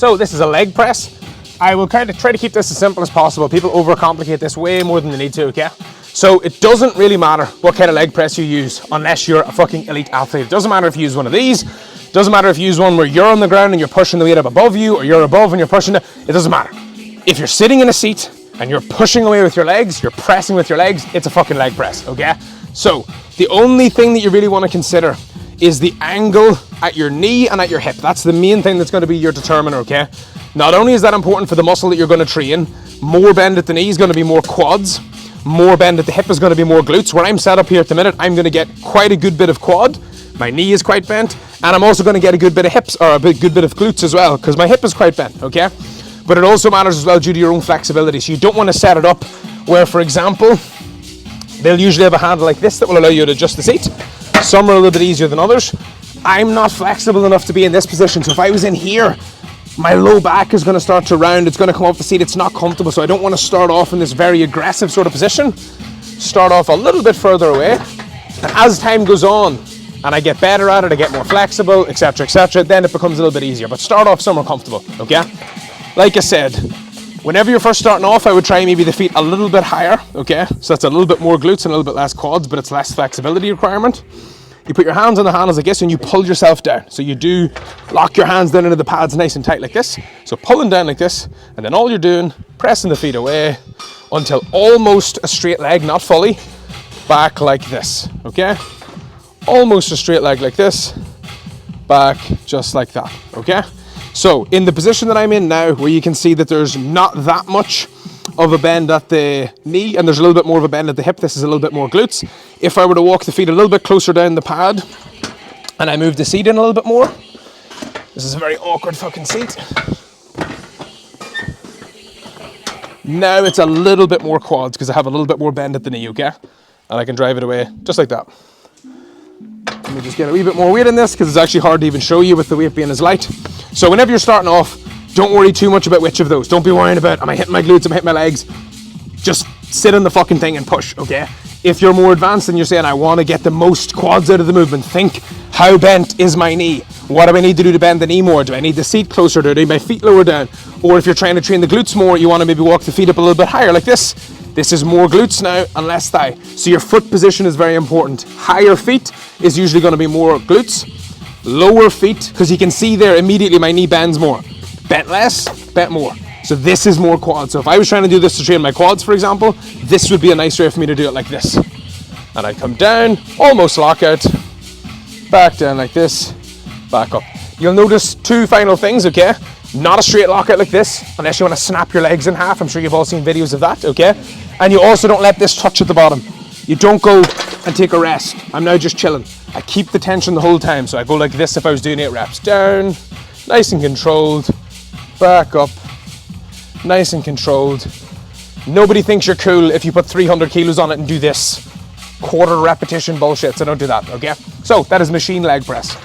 So this is a leg press. I will kind of try to keep this as simple as possible. People overcomplicate this way more than they need to, okay? So it doesn't really matter what kind of leg press you use unless you're a fucking elite athlete. It doesn't matter if you use one of these. It doesn't matter if you use one where you're on the ground and you're pushing the weight up above you, or you're above and you're pushing it. It doesn't matter. If you're sitting in a seat and you're pushing away with your legs, you're pressing with your legs, it's a fucking leg press, okay? So the only thing that you really want to consider is the angle at your knee and at your hip. That's the main thing that's going to be your determiner, okay? Not only is that important for the muscle that you're going to train, more bend at the knee is going to be more quads, more bend at the hip is going to be more glutes. Where I'm set up here at the minute, I'm going to get quite a good bit of quad, my knee is quite bent, and I'm also going to get a good bit of hips, or good bit of glutes as well, because my hip is quite bent, okay? But it also matters as well due to your own flexibility. So you don't want to set it up where, for example, they'll usually have a handle like this that will allow you to adjust the seat. Some are a little bit easier than others. I'm not flexible enough to be in this position, so if I was in here, my low back is going to start to round, it's going to come off the seat, it's not comfortable, so I don't want to start off in this very aggressive sort of position. Start off a little bit further away, and as time goes on, and I get better at it, I get more flexible, etc., then it becomes a little bit easier, but start off somewhere comfortable, okay? Like I said, whenever you're first starting off, I would try maybe the feet a little bit higher, okay? So that's a little bit more glutes and a little bit less quads, but it's less flexibility requirement. You put your hands on the handles like this and you pull yourself down. So you do lock your hands down into the pads nice and tight like this. So pulling down like this, and then all you're doing, pressing the feet away until almost a straight leg, not fully, back like this, okay? Almost a straight leg like this, back just like that, okay? So in the position that I'm in now, where you can see that there's not that much of a bend at the knee and there's a little bit more of a bend at the hip, this is a little bit more glutes. If I were to walk the feet a little bit closer down the pad and I move the seat in a little bit more, this is a very awkward fucking seat. Now it's a little bit more quads because I have a little bit more bend at the knee, okay? And I can drive it away just like that. Let me just get a wee bit more weight in this because it's actually hard to even show you with the weight being as light. So whenever you're starting off, don't worry too much about which of those. Don't be worrying about, am I hitting my glutes, am I hitting my legs? Just sit on the fucking thing and push, okay? If you're more advanced and you're saying, I want to get the most quads out of the movement, think, how bent is my knee? What do I need to do to bend the knee more? Do I need the seat closer? Do I need my feet lower down? Or if you're trying to train the glutes more, you want to maybe walk the feet up a little bit higher like this. This is more glutes now and less thigh. So your foot position is very important. Higher feet is usually going to be more glutes. Lower feet, because you can see there immediately my knee bends more. Bent less, bent more. So this is more quads. So if I was trying to do this to train my quads, for example, this would be a nice way for me to do it like this. And I come down, almost lockout, back down like this, back up. You'll notice two final things, okay? Not a straight lockout like this, unless you want to snap your legs in half. I'm sure you've all seen videos of that, okay? And you also don't let this touch at the bottom. You don't go and take a rest. I'm now just chilling. I keep the tension the whole time. So I go like this if I was doing 8 reps. Down, nice and controlled, back up, nice and controlled. Nobody thinks you're cool if you put 300 kilos on it and do this quarter repetition bullshit, so don't do that, okay? So that is machine leg press.